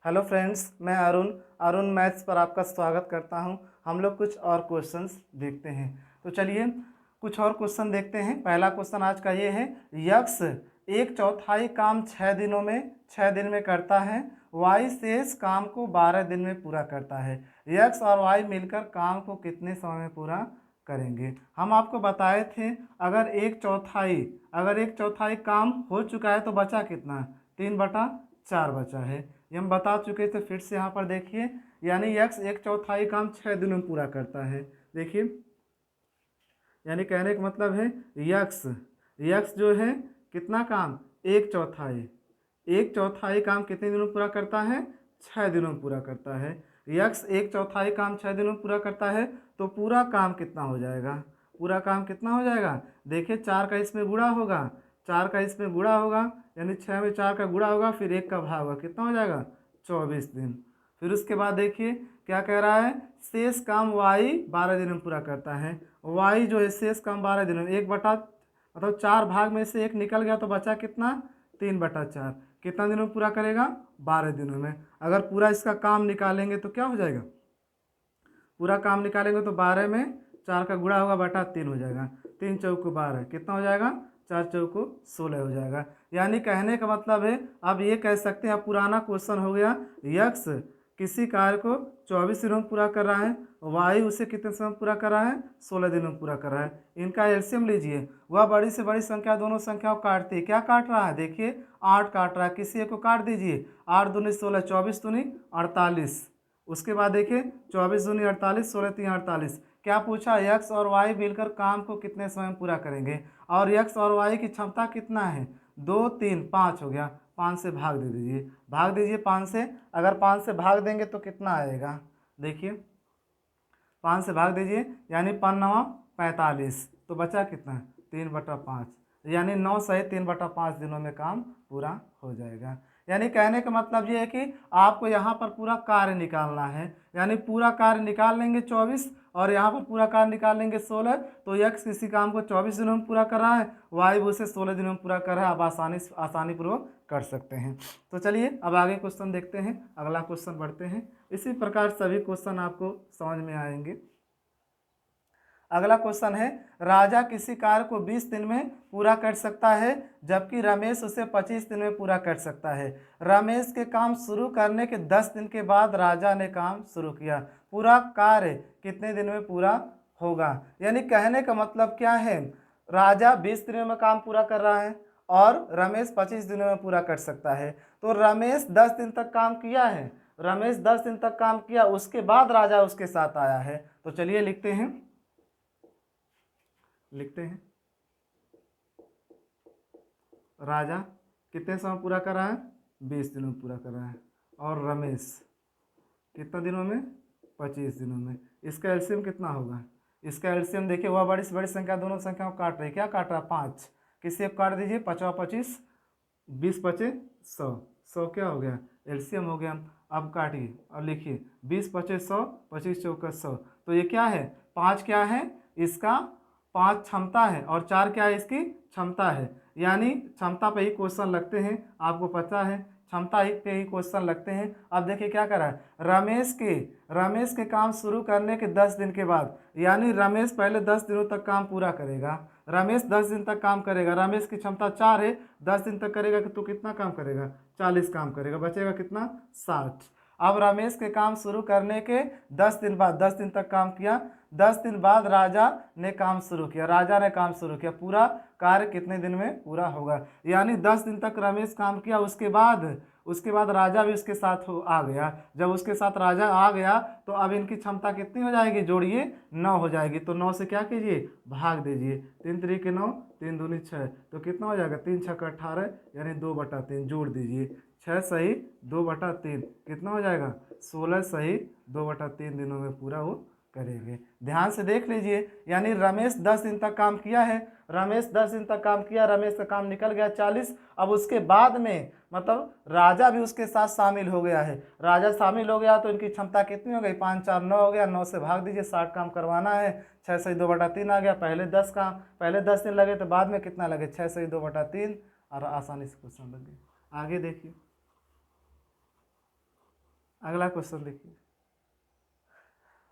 Hello friends, मैं Arun maths पर आपका स्वागत करता हूं। हम लोग कुछ और क्वेश्चंस देखते हैं। तो चलिए कुछ और क्वेश्चन देखते हैं। पहला क्वेश्चन आज का ये है, यक्स एक चौथाई काम 6 दिन में करता है, वाई शेष काम को 12 दिन में पूरा करता है। यक्स और वाई मिलकर काम को कितने समय में पूरा करेंगे? हम आपको बताए थे अगर एक चौथाई काम हो चुका है तो बचा कितना? 3/4 बचा है। ये हम बता चुके थे। फिर से यहाँ पर देखिए, यानी यक्स एक चौथाई काम 6 दिनों में पूरा करता है। देखिए, यानी कहने का मतलब है यक्स जो है कितना काम? एक चौथाई काम कितने दिनों में पूरा करता है? 6 दिनों में पूरा करता है। यक्स एक चौथाई काम 6 दिनों में पूरा करता है, तो पूरा काम कितना हो जाएगा? पूरा काम कितना हो जाएगा? देखिए, 4 का इसमें गुणा होगा, 4 का इसमें गुणा होगा, यानी 6 में 4 का गुणा होगा, फिर 1 का भाग होगा, कितना हो जाएगा? 24 दिन। फिर उसके बाद देखिए क्या कह रहा है, शेष काम वाई 12 दिन में पूरा करता है। वाई जो है शेष काम 12 दिनों में, 4 भाग में से 1 निकल गया तो बचा कितना? 3/4। कितना दिनों में पूरा करेगा? 12 दिनों में। अगर पूरा इसका काम निकालेंगे तो क्या हो जाएगा? पूरा काम निकालेंगे तो 12 में 4 का गुणा होगा, बटा 3 हो जाएगा। 3 चौको 12, कितना हो जाएगा? 4 चौको 16 हो जाएगा। यानी कहने का मतलब है, अब ये कह सकते हैं, अब पुराना क्वेश्चन हो गया, यक्स किसी कार्य को 24 दिनों में पूरा कर रहा है, वाई उसे कितने समय में पूरा कर रहा है? 16 दिनों में पूरा कर रहा है। इनका एलसीएम लीजिए। वह बड़ी से बड़ी संख्या दोनों संख्याओं को काटती है। क्या काट रहा है? देखिए, 8 काट रहा है। किसी एक को काट दीजिए। 8 दूनी 16, 24 दूनी 48। उसके बाद देखिए, 24 दूनी 48, 16 तीन 48। क्या पूछा? यक्स और वाई मिलकर काम को कितने समय में पूरा करेंगे? और यक्स और वाई की क्षमता कितना है? 2 3 5 हो गया। 5 से भाग दे दीजिए, 5 से। अगर 5 से भाग देंगे तो कितना आएगा? देखिए, 5 से भाग दीजिए, यानी 5 9 45, तो बचा कितना? 3/5। यानी 9 सही 3/5 दिनों में काम पूरा हो जाएगा। यानी कहने का मतलब ये है कि आपको यहाँ पर पूरा कार्य निकालना है। यानी पूरा कार्य निकाल लेंगे 24, और यहाँ पर पूरा कार्य निकाल लेंगे 16। तो यक्स किसी काम को 24 दिनों में पूरा कर रहा है, वाई उसे 16 दिनों में पूरा कर रहा है। आप आसानी पूर्वक कर सकते हैं। तो चलिए अब आगे क्वेश्चन देखते हैं। अगला क्वेश्चन बढ़ते हैं। इसी प्रकार सभी क्वेश्चन आपको समझ में आएंगे। अगला क्वेश्चन है, राजा किसी कार्य को 20 दिन में पूरा कर सकता है, जबकि रमेश उसे 25 दिन में पूरा कर सकता है। रमेश के काम शुरू करने के 10 दिन के बाद राजा ने काम शुरू किया। पूरा कार्य कितने दिन में पूरा होगा? यानी कहने का मतलब क्या है, राजा 20 दिनों में काम पूरा कर रहा है और रमेश 25 दिनों में पूरा कर सकता है। तो रमेश 10 दिन तक काम किया है, रमेश 10 दिन तक काम किया, उसके बाद राजा उसके साथ आया है। तो चलिए लिखते हैं। राजा कितने समय पूरा कर रहा है? 20 दिनों में पूरा कर रहा है। और रमेश कितना दिनों में? 25 दिनों में। इसका एलसीएम कितना होगा? इसका एलसीएम देखिए, वह बड़ी से बड़ी संख्या दोनों संख्याओं को काट रही है। क्या काट रहा है? 5। किसी एक काट दीजिए। 5 25, 20 25 100। 100 क्या हो गया? एलसीएम हो गया। अब काटिए और लिखिए, 20 25 100, 25 चौका 100। तो ये क्या है? 5 क्या है इसका? 5 क्षमता है, और 4 क्या है इसकी? क्षमता है। यानी क्षमता पे ही क्वेश्चन लगते हैं, आपको पता है, क्षमता ही पे ही क्वेश्चन लगते हैं। अब देखिए क्या कर रहा है, रमेश के काम शुरू करने के 10 दिन के बाद, यानी रमेश पहले 10 दिनों तक काम पूरा करेगा। रमेश 10 दिन तक काम करेगा। रमेश की क्षमता 4 है, 10 दिन तक करेगा तो कितना काम करेगा? 40 काम करेगा। बचेगा कितना? 60। अब रमेश के काम शुरू करने के 10 दिन बाद, 10 दिन तक काम किया, 10 दिन बाद राजा ने काम शुरू किया। पूरा कार्य कितने दिन में पूरा होगा? यानी 10 दिन तक रमेश काम किया, उसके बाद राजा भी उसके साथ आ गया। जब उसके साथ राजा आ गया तो अब इनकी क्षमता कितनी हो जाएगी? जोड़िए, 9 हो जाएगी। तो 9 से क्या कीजिए? भाग दीजिए। 3 3 9, 3 दूनी 6, तो कितना हो जाएगा? 3 6 18, यानी 2/3। जोड़ दीजिए, 6 सही 2/3, कितना हो जाएगा? 16 सही 2/3 दिनों में पूरा वो करेंगे। ध्यान से देख लीजिए, यानी रमेश 10 दिन तक काम किया है, रमेश का काम निकल गया 40। अब उसके बाद में मतलब राजा भी उसके साथ शामिल हो गया है। राजा शामिल हो गया तो इनकी क्षमता कितनी हो गई? 5 4 9 हो गया। 9 से भाग दीजिए, 60 काम करवाना है। 6 सही 2/3 आ गया। पहले 10 दिन लगे तो बाद में कितना लगे? 6 सही 2/3, और आसानी से क्वेश्चन लग गए। आगे देखिए, अगला क्वेश्चन देखिए।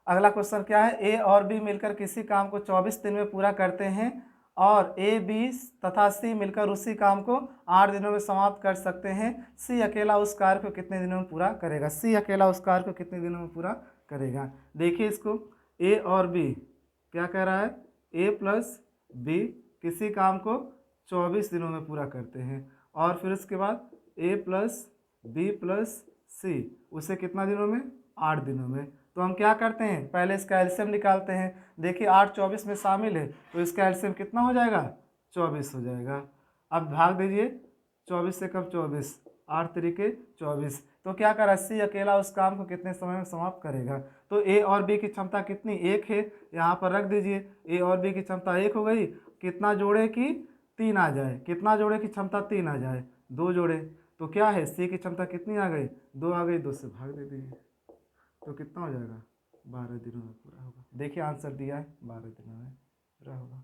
अगला क्वेश्चन क्या है, ए और बी मिलकर किसी काम को 24 दिन में पूरा करते हैं और ए बी तथा सी मिलकर उसी काम को 8 दिनों में समाप्त कर सकते हैं। सी अकेला उस कार्य को कितने दिनों में पूरा करेगा? सी अकेला उस कार्य को कितने दिनों में पूरा करेगा? देखिए इसको, ए और बी क्या कह रहा है, ए प्लस बी किसी काम को 24 दिनों में पूरा करते हैं और फिर उसके बाद ए प्लस बी प्लस सी उसे कितना दिनों में? 8 दिनों में। तो हम क्या करते हैं, पहले इसका एलसीएम निकालते हैं। देखिए 8 24 में शामिल है तो इसका एलसीएम कितना हो जाएगा? 24 हो जाएगा। अब भाग दीजिए, 24 से कब 24, 8 तरीके 24। तो क्या कर 80 अकेला उस काम को कितने समय में समाप्त करेगा? तो ए और बी की क्षमता कितनी? 1 है, यहाँ पर रख दीजिए। ए और बी की क्षमता 1 हो गई, कितना जोड़े कि 3 आ जाए, कितना जोड़े की क्षमता 3 आ जाए, 2 जोड़े। तो क्या है, सी की क्षमता कितनी आ गई? 2 आ गई, 2 से भाग दे दीजिए तो कितना हो जाएगा? 12 दिनों में पूरा होगा। देखिए आंसर दिया है, 12 दिनों में पूरा होगा।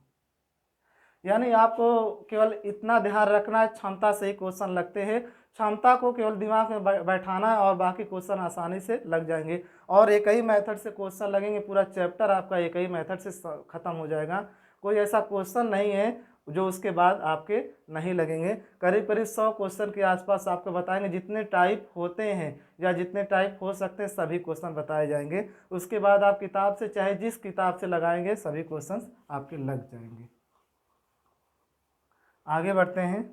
यानी आपको केवल इतना ध्यान रखना है, क्षमता से ही क्वेश्चन लगते हैं। क्षमता को केवल दिमाग में बैठाना है और बाकी क्वेश्चन आसानी से लग जाएंगे। और एक ही मेथड से क्वेश्चन लगेंगे, पूरा चैप्टर आपका एक ही मेथड से खत्म हो जाएगा। कोई ऐसा क्वेश्चन नहीं है जो उसके बाद आपके नहीं लगेंगे। करीब करीब 100 क्वेश्चन के आसपास आपको बताएंगे। जितने टाइप होते हैं या जितने टाइप हो सकते हैं सभी क्वेश्चन बताए जाएंगे। उसके बाद आप किताब से चाहे जिस किताब से लगाएंगे सभी क्वेश्चन आपके लग जाएंगे। आगे बढ़ते हैं।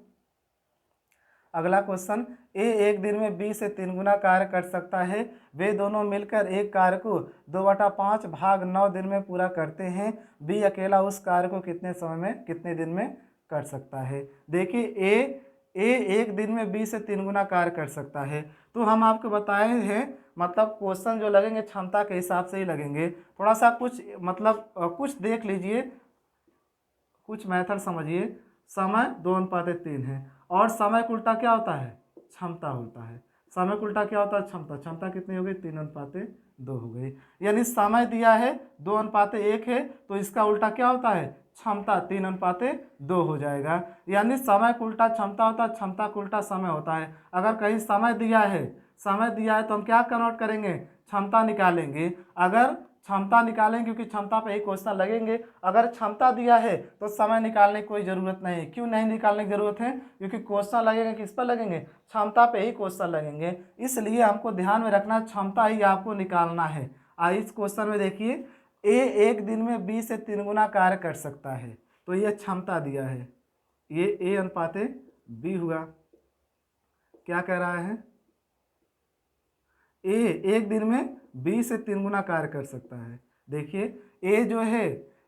अगला क्वेश्चन, ए एक दिन में बी से 3 गुना कार्य कर सकता है। वे दोनों मिलकर एक कार्य को 2/5 भाग 9 दिन में पूरा करते हैं। बी अकेला उस कार्य को कितने समय में कितने दिन में कर सकता है? देखिए ए एक दिन में बी से 3 गुना कार्य कर सकता है। तो हम आपको बताए हैं, मतलब क्वेश्चन जो लगेंगे क्षमता के हिसाब से ही लगेंगे। थोड़ा सा कुछ मतलब कुछ देख लीजिए, कुछ मेथड समझिए। समय 2:3 है और समय का उल्टा क्या होता है? क्षमता होता है। समय का उल्टा क्या होता है? क्षमता। क्षमता कितनी हो गई? 3:2 हो गई। यानी समय दिया है 2:1 है तो इसका उल्टा क्या होता है? क्षमता। 3:2 हो जाएगा। यानी समय का उल्टा क्षमता होता है, क्षमता का उल्टा समय होता है। अगर कहीं समय दिया है, समय दिया है तो हम क्या कन्वर्ट करेंगे? क्षमता निकालेंगे। अगर क्षमता निकालेंगे क्योंकि क्षमता पे ही क्वेश्चन लगेंगे। अगर क्षमता दिया है तो समय निकालने की कोई ज़रूरत नहीं। क्यों नहीं निकालने की ज़रूरत है? क्योंकि क्वेश्चन लगेंगे किस पर लगेंगे? क्षमता पे ही क्वेश्चन लगेंगे। इसलिए हमको ध्यान में रखना, क्षमता ही आपको निकालना है। इस क्वेश्चन में देखिए, ए एक दिन में बी से 3 गुना कार्य कर सकता है तो ये क्षमता दिया है। ये ए अनुपाते बी हुआ। क्या कह रहा है? ए एक दिन में बी से 3 गुना कार्य कर सकता है। देखिए ए जो है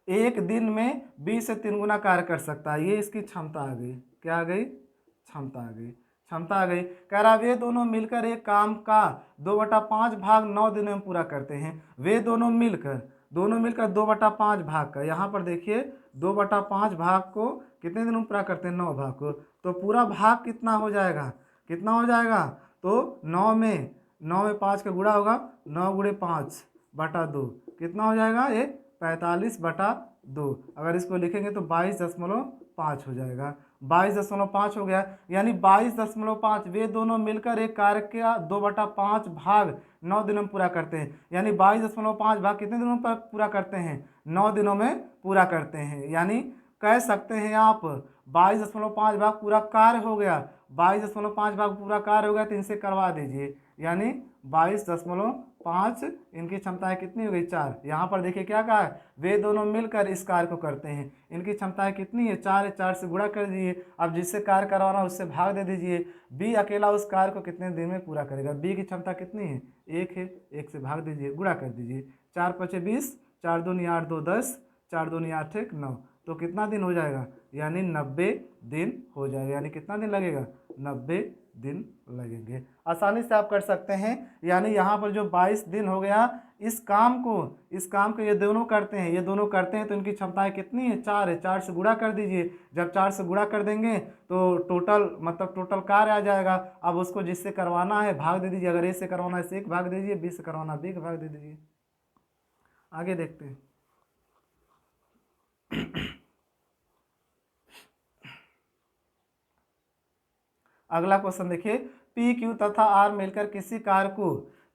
एक दिन में बी से 3 गुना कार्य कर सकता है, ये इसकी क्षमता आ गई। क्या आ गई? क्षमता आ गई। क्षमता आ गई। कह रहा वे दोनों मिलकर एक काम का 2/5 भाग 9 दिनों में पूरा करते हैं। वे दोनों मिलकर 2/5 भाग का, यहाँ पर देखिए 2/5 भाग को कितने दिनों में पूरा करते हैं? 9 भाग को। तो पूरा भाग कितना हो जाएगा? कितना हो जाएगा? तो 9 में 5 का गुणा होगा, 9 गुणे 5/2 कितना हो जाएगा? ये 45/2। अगर इसको लिखेंगे तो 22.5 हो जाएगा। 22.5 हो गया। यानी 22.5 वे दोनों मिलकर एक कार्य का 2/5 भाग 9 दिनों में पूरा करते हैं। यानी 22.5 भाग कितने दिनों में पूरा करते हैं? 9 दिनों में पूरा करते हैं। यानी कह सकते हैं आप 22.5 भाग पूरा कार्य हो गया। 22.5 भाग पूरा कार्य हो गया तो इनसे करवा दीजिए। यानी 22.5 इनकी क्षमताएं कितनी हो गई? 4। यहाँ पर देखिए क्या कहा है? वे दोनों मिलकर इस कार्य को करते हैं। इनकी क्षमताएं कितनी है? 4 है, 4 से गुणा कर दीजिए। अब जिससे कार्य करवाना उससे भाग दे दीजिए। बी अकेला उस कार्य को कितने दिन में पूरा करेगा? बी की क्षमता कितनी है? 1 है, 1 से भाग दीजिए, गुणा कर दीजिए। 4 5 20, 4 2 8 2 10, 4 2 8 1 9। तो कितना दिन हो जाएगा? यानी 90 दिन हो जाएगा। यानी कितना दिन लगेगा? 90 दिन लगेंगे। आसानी से आप कर सकते हैं। यानी यहाँ पर जो 22 दिन हो गया, इस काम को ये दोनों करते हैं, ये दोनों करते हैं तो इनकी क्षमताएं कितनी है? 4 है। 4 से गुणा कर दीजिए। जब 4 से गुणा कर देंगे तो टोटल कार्य आ जाएगा। अब उसको जिससे करवाना है भाग दे दीजिए। अगर ए से करवाना है से 1 भाग दे दीजिए, बी से करवाना बी का भाग दे दीजिए। आगे देखते हैं। अगला क्वेश्चन देखिए, पी क्यू तथा आर मिलकर किसी कार्य को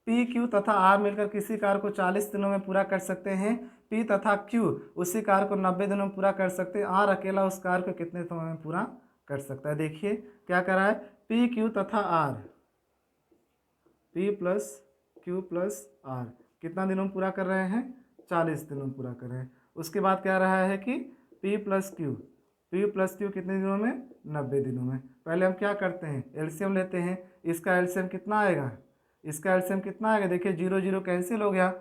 पी क्यू तथा आर मिलकर किसी कार्य को 40 दिनों में पूरा कर सकते हैं, पी तथा क्यू उसी कार्य को 90 दिनों में पूरा कर सकते हैं, आर अकेला उस कार्य को कितने समय में पूरा कर सकता है। देखिए क्या कर रहा है, पी क्यू तथा R, P plus Q plus R कितना दिनों में पूरा कर रहे हैं, 40 दिनों में पूरा कर रहे हैं। उसके बाद क्या रहा है कि पी प्लस क्यू कितने दिनों में, 90 दिनों में। पहले हम क्या करते हैं, एलसीएम लेते हैं। इसका एलसीएम कितना आएगा, देखिए 0 0 कैंसिल हो गया,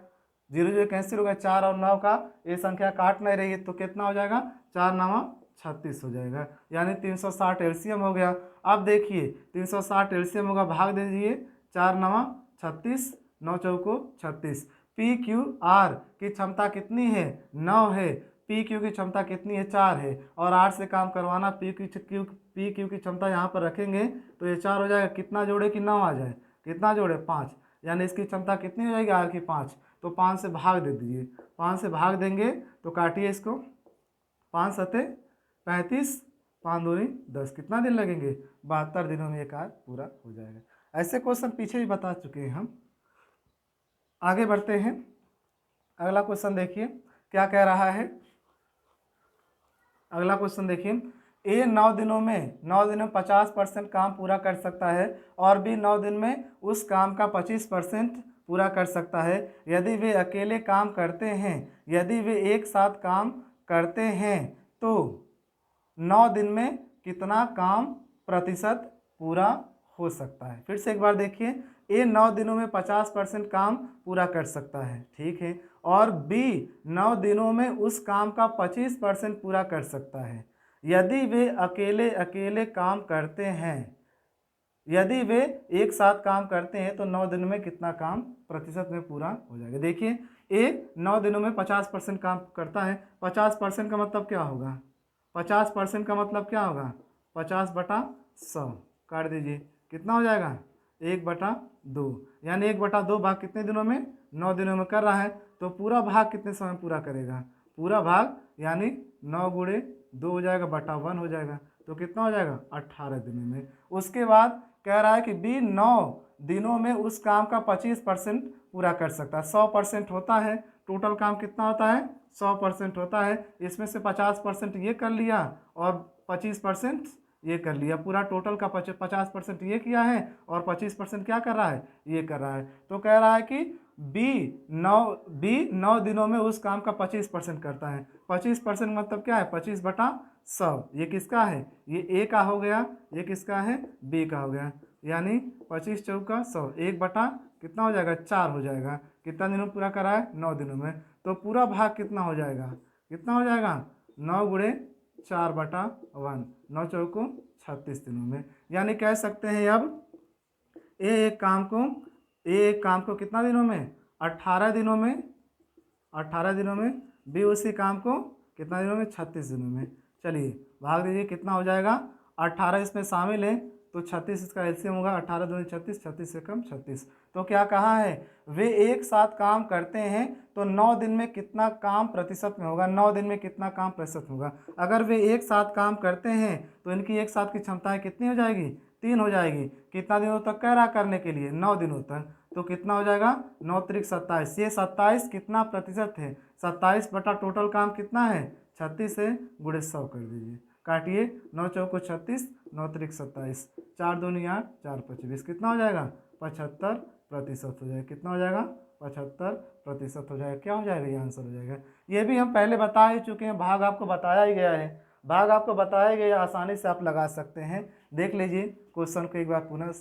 0 0 कैंसिल हो गया, 4 और 9 का ये संख्या काट नहीं रही है तो कितना हो जाएगा, 4 9 36 हो जाएगा, यानी 360 एलसीएम हो गया। अब देखिए 360 एलसीएम होगा, भाग दे दीजिए, 4 9 36, 9 चौको 36। पी क्यू आर की क्षमता कितनी है, 9 है, पी क्यू की क्षमता कितनी है, 4 है, और आर से काम करवाना, पी क्यू की क्षमता यहाँ पर रखेंगे तो ये 4 हो जाएगा, कितना जोड़े कि 9 आ जाए, कितना जोड़े 5, यानी इसकी क्षमता कितनी हो जाएगी आर की 5, तो 5 से भाग दे दीजिए, 5 से भाग देंगे तो काटिए इसको, 5 सते 35, 5 दूनी 10, कितना दिन लगेंगे, 72 दिनों में ये कार्य पूरा हो जाएगा। ऐसे क्वेश्चन पीछे भी बता चुके हैं हम। आगे बढ़ते हैं, अगला क्वेश्चन देखिए क्या कह रहा है। अगला क्वेश्चन देखिए, ए 9 दिनों में 50% काम पूरा कर सकता है और बी 9 दिन में उस काम का 25% पूरा कर सकता है। यदि वे अकेले काम करते हैं, यदि वे एक साथ काम करते हैं तो 9 दिन में कितना काम प्रतिशत पूरा हो सकता है। फिर से एक बार देखिए, ए 9 दिनों में 50% काम पूरा कर सकता है, ठीक है, और बी 9 दिनों में उस काम का 25% पूरा कर सकता है। यदि वे अकेले अकेले काम करते हैं, यदि वे एक साथ काम करते हैं तो 9 दिनों में कितना काम प्रतिशत में पूरा हो जाएगा। देखिए ए 9 दिनों में 50% काम करता है, 50% का मतलब क्या होगा, 50% का मतलब क्या होगा, 50/100 काट दीजिए, कितना हो जाएगा, 1/2, यानी 1/2 भाग कितने दिनों में, 9 दिनों में कर रहा है, तो पूरा भाग कितने समय पूरा करेगा, पूरा भाग यानी 9 गुणे 2 हो जाएगा, बटा 1 हो जाएगा, तो कितना हो जाएगा, 18 दिनों में। उसके बाद कह रहा है कि बी 9 दिनों में उस काम का 25% पूरा कर सकता है। 100% होता है, टोटल काम कितना होता है, 100% होता है, इसमें से 50% ये कर लिया और 25% ये कर लिया, पूरा टोटल का 50% ये किया है और 25% क्या कर रहा है, ये कर रहा है। तो कह रहा है कि बी 9 दिनों में उस काम का 25% करता है। 25% मतलब क्या है, 25/100, ये किसका है, ये ए का हो गया, ये किसका है, बी का हो गया, यानी 25 चौका 100, 1 कितना हो जाएगा, 4 हो जाएगा। कितना दिनों में पूरा करा है, 9 दिनों में, तो पूरा भाग कितना हो जाएगा, कितना हो जाएगा, 9 गुणे 4/1, 9 चौको 36 दिनों में। यानी कह सकते हैं अब एक काम को कितना दिनों में, 18 दिनों में, 18 दिनों में, बी उसी काम को कितना दिनों में, 36 दिनों में। चलिए भाग दीजिए, कितना हो जाएगा, 18 इसमें शामिल है तो 36 इसका एलसीएम होगा, 18 दूनी 36, 36 से कम 36। तो क्या कहा है, वे एक साथ काम करते हैं तो 9 दिन में कितना काम प्रतिशत में होगा, 9 दिन में कितना काम प्रतिशत होगा। अगर वे एक साथ काम करते हैं तो इनकी एक साथ की क्षमताएं कितनी हो जाएगी, 3 हो जाएगी। कितना दिनों तक कह रहा करने के लिए, 9 दिनों तक, तो कितना हो जाएगा, 9 त्रिक 27, ये 27 कितना प्रतिशत है, 27 बटा टोटल काम कितना है, 36 से गुणे 100 कर दीजिए, काटिए, 9 चौको 36, 9 त्रिक 27, 4 दूनी 8, 4 5 20, कितना हो जाएगा, 75% हो जाएगा, कितना हो जाएगा, 75% हो जाएगा। क्या हो जाएगा, ये आंसर हो जाएगा। ये भी हम पहले बता ही चुके हैं, भाग आपको बताया ही गया है, भाग आपको बताया गया, आसानी से आप लगा सकते हैं। देख लीजिए क्वेश्चन को एक बार पुनः,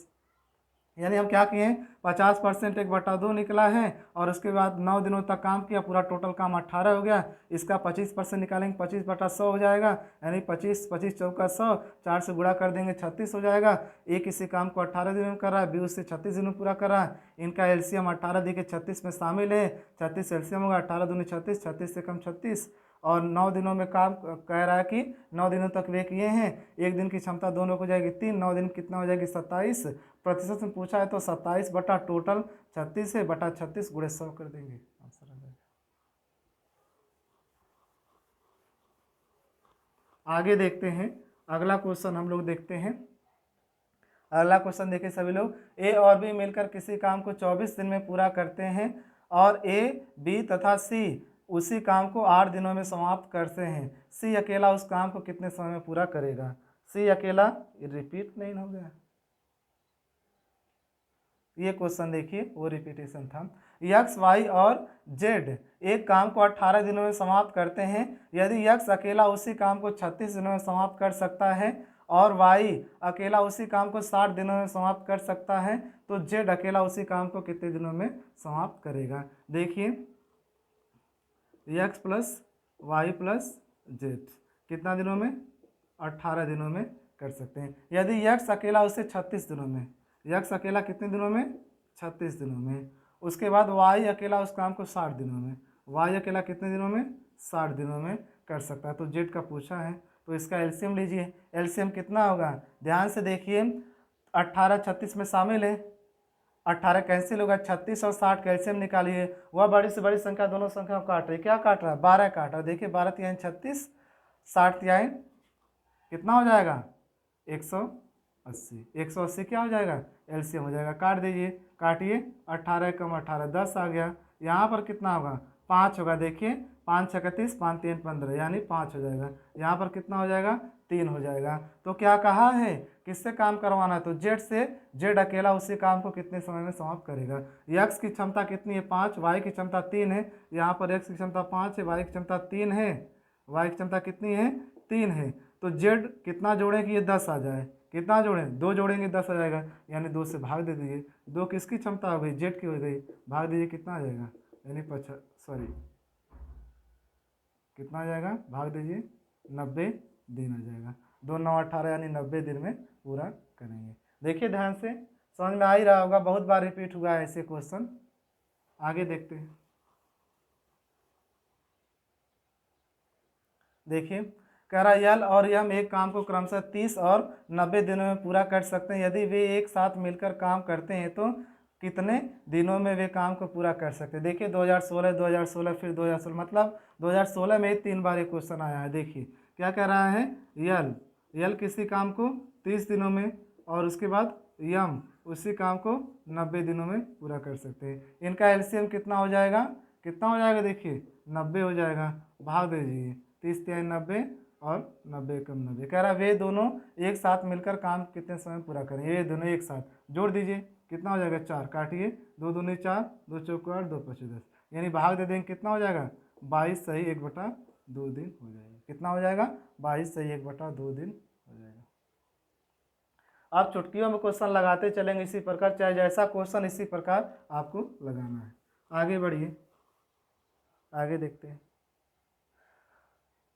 यानी हम क्या किए, 50% 1/2 निकला है और उसके बाद 9 दिनों तक काम किया, पूरा टोटल काम 18 हो गया, इसका 25% निकालेंगे, 25/100 हो जाएगा, यानी 25 25 चौका 100, 4 से गुणा कर देंगे 36 हो जाएगा। एक इसी काम को 18 दिनों में कर रहा है, बी उससे 36 दिनों में पूरा कर रहा है, इनका एलसीएम 18 दी के 36 में शामिल है, 36 एलसीएम होगा, 18 दूनी 36, 36 से कम 36, और 9 दिनों में काम कह रहा है कि 9 दिनों तक वे किए हैं, एक दिन की क्षमता दोनों को जाएगी 3, 9 दिन कितना हो जाएगी, 27%। में पूछा है तो 27 बटा टोटल 36 है, बटा 36 गुणे 100 कर देंगे, आंसर आ जाएगा। आगे देखते हैं, अगला क्वेश्चन हम लोग देखते हैं। अगला क्वेश्चन देखिए सभी लोग, ए और बी मिलकर किसी काम को 24 दिन में पूरा करते हैं और ए, बी तथा सी उसी काम को 8 दिनों में समाप्त करते हैं। सी अकेला उस काम को कितने समय में पूरा करेगा? सी अकेला, रिपीट नहीं हो गया, ये क्वेश्चन देखिए वो रिपीटेशन था। यक्स, वाई और जेड एक काम को 18 दिनों में समाप्त करते हैं। यदि यक्स अकेला उसी काम को 36 दिनों में समाप्त कर सकता है और वाई अकेला उसी काम को 60 दिनों में समाप्त कर सकता है, तो जेड अकेला उसी काम को कितने दिनों में समाप्त करेगा? देखिए, X plus Y plus Z कितना दिनों में? 18 दिनों में कर सकते हैं। यदि यक्स अकेला उसे 36 दिनों में, यक्स अकेला कितने दिनों में? 36 दिनों में। उसके बाद वाई अकेला उस काम को 60 दिनों में, वाई अकेला कितने दिनों में? 60 दिनों में कर सकता है। तो जेड का पूछा है, तो इसका एलसीएम लीजिए। एलसीएम कितना होगा? ध्यान से देखिए, 18 36 में शामिल है, 18 कैंसिल होगा, 36 और 60 कैल्शियम निकालिए। वह बड़ी से बड़ी संख्या दोनों संख्या को काट रही है, क्या काट रहा है? 12 काट रहा है। देखिए 12 तिहाई 36, 60 तिहाई कितना हो जाएगा? 180। 180 क्या हो जाएगा? एलसीएम हो जाएगा। काट दीजिए, काटिए, 18 कम 18 10 आ गया। यहाँ पर कितना होगा? 5 होगा। देखिए 5 36, 5 3 15 यानी 5 हो जाएगा। यहाँ पर कितना हो जाएगा? 3 हो जाएगा। तो क्या कहा है, किससे काम करवाना है? तो जेड से। जेड अकेला उसी काम को कितने समय में समाप्त करेगा? यक्स की क्षमता कितनी है? 5, वाई की क्षमता 3 है। यहाँ पर एक्स की क्षमता 5 है, वाई की क्षमता 3 है, वाई की क्षमता कितनी है? 3 है। तो जेड कितना जोड़ें कि ये 10 आ जाए? कितना जोड़ें? 2 जोड़ेंगे 10 आ जाएगा, यानी 2 से भाग दे दीजिए। 2 किसकी क्षमता हो गई? जेड की हो गई। भाग दीजिए, कितना आ जाएगा? यानी कितना आ जाएगा? भाग दीजिए, 90 दिन आ जाएगा। 2 9 18 यानी 90 दिन में पूरा करेंगे। देखिए ध्यान से, समझ में आ ही रहा होगा, बहुत बार रिपीट हुआ है ऐसे क्वेश्चन। आगे देखते हैं। देखिए, कह रहा है यल और यम एक काम को क्रमशः 30 और 90 दिनों में पूरा कर सकते हैं। यदि वे एक साथ मिलकर काम करते हैं तो कितने दिनों में वे काम को पूरा कर सकते हैं? देखिए 2016, 2016 फिर 2016, मतलब 2016 में 3 बार ये क्वेश्चन आया है। देखिए क्या कह रहा है, यल किसी काम को 30 दिनों में और उसके बाद यम उसी काम को 90 दिनों में पूरा कर सकते हैं। इनका एलसीएम कितना हो जाएगा? कितना हो जाएगा? देखिए 90 हो जाएगा। भाग दीजिए, 30 तिहाई 90 और 90 कम 90। कह रहा है वे दोनों एक साथ मिलकर काम कितने समय में पूरा करें? ये दोनों एक साथ जोड़ दीजिए, कितना हो जाएगा? 4। काटिए, 2 दूनी 4, 2 चौक 8, 2 5 10, यानी भाग दे देंगे, कितना हो जाएगा? 22 सही 1/2 दिन हो जाएगा। कितना हो जाएगा? 22 सही 1/2 दिन हो जाएगा। आप चुटकियों में क्वेश्चन लगाते चलेंगे इसी प्रकार, चाहे जैसा क्वेश्चन इसी प्रकार आपको लगाना है। आगे बढ़िए, आगे देखते हैं।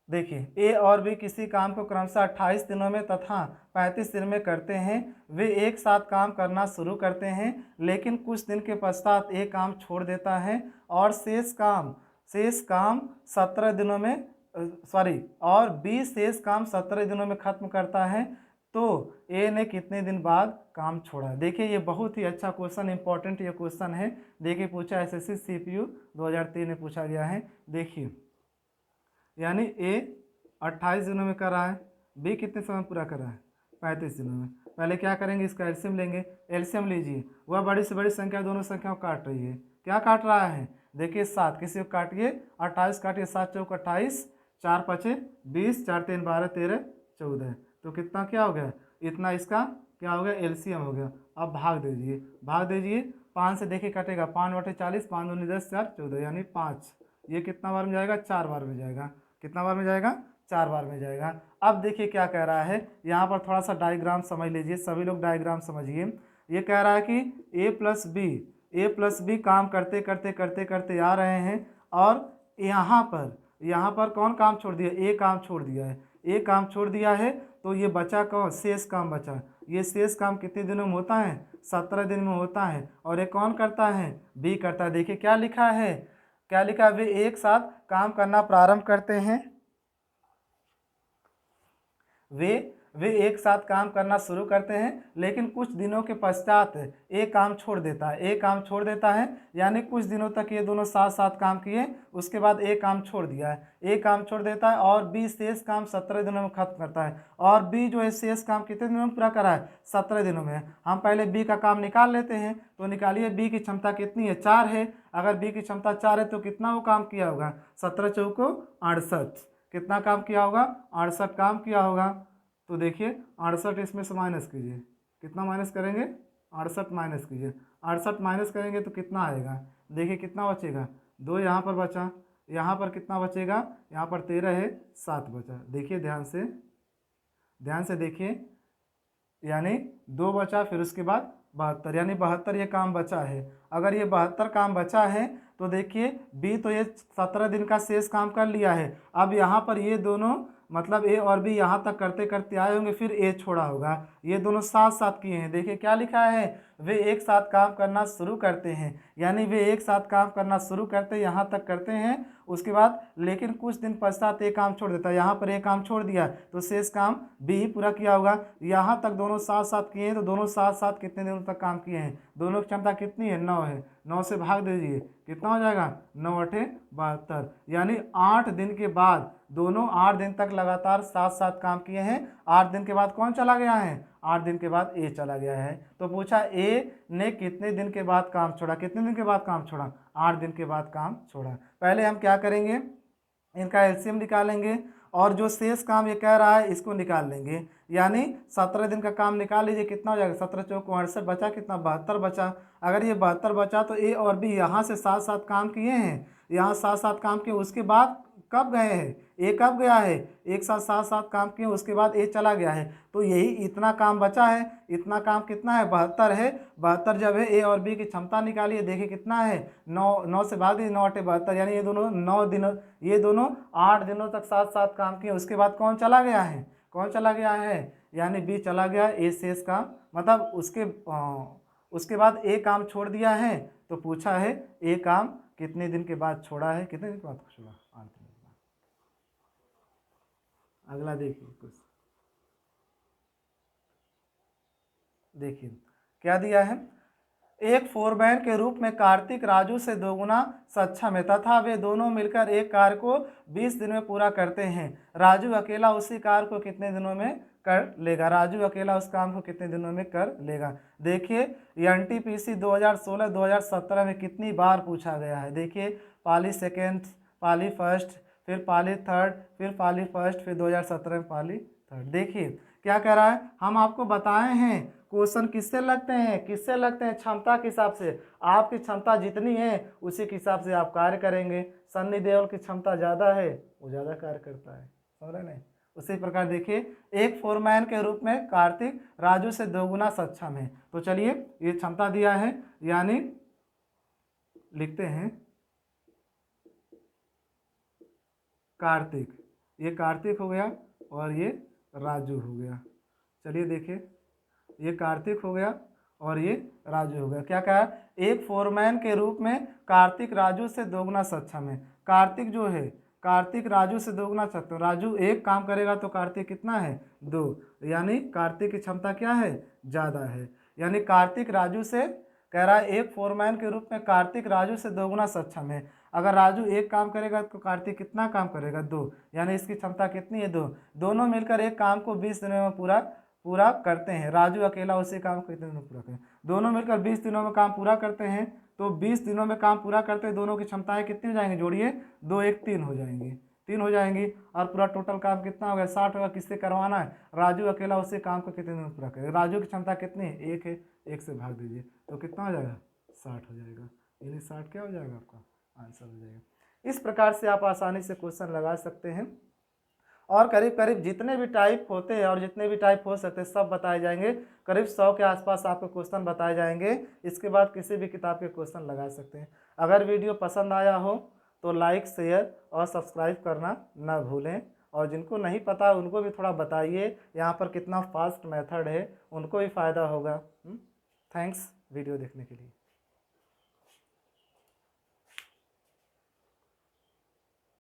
देखिए, ए और बी किसी काम को क्रमशः 28 दिनों में तथा 35 दिन में करते हैं। वे एक साथ काम करना शुरू करते हैं, लेकिन कुछ दिन के पश्चात ए काम छोड़ देता है और शेष काम 17 दिनों में और बी शेष काम 17 दिनों में खत्म करता है। तो ए ने कितने दिन बाद काम छोड़ा? देखिए ये बहुत ही अच्छा क्वेश्चन, इंपॉर्टेंट ये क्वेश्चन है। देखिए पूछा एसएससी सीपीयू 2003 में पूछा गया है। देखिए यानी ए 28 दिनों में कर रहा है, बी कितने समय पूरा कर रहा है? 35 दिनों में। पहले क्या करेंगे, इसका एलसीएम लेंगे। एलसीएम लीजिए, वह बड़ी से बड़ी संख्या दोनों संख्याओं को काट रही है। क्या काट रहा है? देखिए 7, किसी को काटिए, 28 काटिए, 7 चौक 28, 4 5 20, 4 3 12 13 14, तो कितना क्या हो गया? इतना इसका क्या हो गया? एलसीएम हो गया। अब भाग दीजिए, भाग दीजिए, 5 से देखिए कटेगा, 5/40, 5 दूनी 10, 4 14 यानी 5। ये कितना बार में जाएगा? 4 बार में जाएगा। कितना बार में जाएगा? 4 बार में जाएगा। अब देखिए क्या कह रहा है, यहाँ पर थोड़ा सा डायग्राम समझ लीजिए, सभी लोग डायग्राम समझिए। ये कह रहा है कि ए प्लस बी काम करते करते करते करते आ रहे हैं और यहाँ पर कौन काम छोड़ दिया? ए काम छोड़ दिया है। ए काम छोड़ दिया है, तो ये बचा कौन? शेष काम बचा। ये शेष काम कितने दिनों में होता है? 17 दिन में होता है। और ये कौन करता है? बी करता है। देखिए क्या लिखा है, क्या लिखा? वे एक साथ काम करना प्रारंभ करते हैं। वे एक साथ काम करना शुरू करते हैं, लेकिन कुछ दिनों के पश्चात ए काम छोड़ देता है। ए काम छोड़ देता है यानी कुछ दिनों तक ये दोनों साथ साथ काम किए, उसके बाद ए काम छोड़ दिया है। ए काम छोड़ देता है और बी शेष काम 17 दिनों में खत्म करता है। और बी जो है शेष काम कितने दिनों में पूरा करा है? 17 दिनों में। हम पहले बी का काम निकाल लेते हैं, तो निकालिए बी की क्षमता कितनी है? 4 है। अगर बी की क्षमता 4 है तो कितना वो काम किया होगा? 17 चौको 68। कितना काम किया होगा? 68 काम किया होगा। तो देखिए 68 इसमें से माइनस कीजिए, कितना माइनस करेंगे? 68 माइनस कीजिए, 68 माइनस करेंगे तो कितना आएगा? देखिए कितना बचेगा? 2 यहाँ पर बचा, यहाँ पर कितना बचेगा? यहाँ पर 13 है, 7 बचा। देखिए ध्यान से देखिए, यानी 2 बचा, फिर उसके बाद 72, यानी 72 ये काम बचा है। अगर ये 72 काम बचा है तो देखिए बी तो ये 17 दिन का शेष काम कर लिया है। अब यहाँ पर ये दोनों मतलब ए और बी यहाँ तक करते करते आए होंगे, फिर ए छोड़ा होगा। ये दोनों साथ साथ किए हैं। देखिए क्या लिखा है? वे एक साथ काम करना शुरू करते हैं, यानी वे एक साथ काम करना शुरू करते यहाँ तक करते हैं, उसके बाद लेकिन कुछ दिन पश्चात एक काम छोड़ देता है। यहाँ पर एक काम छोड़ दिया तो शेष काम बी ही पूरा किया होगा। यहाँ तक दोनों साथ साथ किए हैं, तो दोनों साथ साथ कितने दिनों तक काम किए हैं? दोनों की क्षमता कितनी है? 9 है। 9 से भाग दीजिए, कितना हो जाएगा? 9 8 72, यानी 8 दिन के बाद दोनों 8 दिन तक लगातार साथ साथ काम किए हैं। 8 दिन के बाद कौन चला गया है? 8 दिन के बाद ए चला गया है। तो पूछा ए ने कितने दिन के बाद काम छोड़ा? कितने दिन के बाद काम छोड़ा? 8 दिन के बाद काम छोड़ा। पहले हम क्या करेंगे? इनका एलसीएम निकालेंगे और जो शेष काम ये कह रहा है इसको निकाल लेंगे। यानी 17 दिन का काम निकाल लीजिए, कितना हो जाएगा? 17 चौको 68 बचा, कितना? 72 बचा। अगर ये 72 बचा तो ए और बी यहाँ से साथ साथ काम किए हैं, यहाँ साथ साथ काम किए, उसके बाद कब गए हैं? ए कब गया है? एक साथ साथ साथ काम किए, उसके बाद ए चला गया है। तो यही इतना काम बचा है। इतना काम कितना है? 72 है। 72 जब है, ए और बी की क्षमता निकालिए, देखिए कितना है? 9 से भाग दीजिए, 9 8 72, यानी ये दोनों 9 दिनों, ये दोनों 8 दिनों तक साथ साथ काम किए। उसके बाद कौन चला गया है? कौन चला गया है? यानी बी चला गया। ए शेष का मतलब उसके बाद ए काम छोड़ दिया है। तो पूछा है ए काम कितने दिन के बाद छोड़ा है? कितने दिन के बाद छोड़ा? 8 दिन के बाद। अगला देखिए कुछ, देखिए क्या दिया है? एक फोरमैन के रूप में कार्तिक राजू से दोगुना सक्षम है तथा वे दोनों मिलकर एक कार्य को 20 दिन में पूरा करते हैं। राजू अकेला उसी कार्य को कितने दिनों में कर लेगा? राजू अकेला उस काम को कितने दिनों में कर लेगा? देखिए एनटीपीसी 2016-2017 में कितनी बार पूछा गया है? देखिए पाली सेकेंड, पाली फर्स्ट, फिर पाली थर्ड, फिर पाली फर्स्ट, फिर 2017 में पाली थर्ड। देखिए क्या कह रहा है? हम आपको बताए हैं क्वेश्चन किससे लगते हैं? किससे लगते हैं? क्षमता के हिसाब से। आपकी क्षमता जितनी है उसी के हिसाब से आप कार्य करेंगे। सन्नी देओल की क्षमता ज़्यादा है, वो ज़्यादा कार्य करता है, समझ रहे नहीं? उसी प्रकार देखिए एक फोरमैन के रूप में कार्तिक राजू से दोगुना सक्षम है। तो चलिए ये क्षमता दिया है, यानी लिखते हैं कार्तिक, ये कार्तिक हो गया और ये राजू हो गया। चलिए देखिए ये कार्तिक हो गया और ये राजू हो गया। क्या कहा? एक फोरमैन के रूप में कार्तिक राजू से दोगुना सक्षम है। कार्तिक जो है, कार्तिक राजू से दोगुना सक्षम। राजू एक काम करेगा तो कार्तिक कितना है? 2, यानी कार्तिक की क्षमता क्या है? ज़्यादा है। यानी कार्तिक राजू से कह रहा है एक फोरमैन के रूप में कार्तिक राजू से दोगुना सक्षम है। अगर राजू एक काम करेगा तो कार्तिक कितना काम करेगा? 2, यानी इसकी क्षमता कितनी है? 2। दोनों मिलकर एक काम को 20 दिनों में पूरा करते हैं। राजू अकेला उसी काम को कितने दिनों में पूरा करें? दोनों मिलकर 20 दिनों में काम पूरा करते हैं। तो 20 दिनों में काम पूरा करते हैं, दोनों की क्षमताएं कितनी हो जाएंगी? जोड़िए, 2 1 3 हो जाएंगी, 3 हो जाएंगी। और पूरा टोटल काम कितना होगा? 60 होगा। किससे करवाना है? राजू अकेला उसी काम को कितने दिनों में पूरा करेगा? राजू की क्षमता कितनी है? 1 है। 1 से भाग दीजिए तो कितना हो जाएगा? 60 हो जाएगा। यानी 60 क्या हो जाएगा? आपका आंसर हो जाएगा। इस प्रकार से आप आसानी से क्वेश्चन लगा सकते हैं। और करीब करीब जितने भी टाइप होते हैं और जितने भी टाइप हो सकते हैं सब बताए जाएंगे। करीब 100 के आसपास आपको क्वेश्चन बताए जाएंगे। इसके बाद किसी भी किताब के क्वेश्चन लगा सकते हैं। अगर वीडियो पसंद आया हो तो लाइक, शेयर और सब्सक्राइब करना ना भूलें। और जिनको नहीं पता उनको भी थोड़ा बताइए यहाँ पर कितना फास्ट मेथड है, उनको भी फ़ायदा होगा। थैंक्स वीडियो देखने के लिए।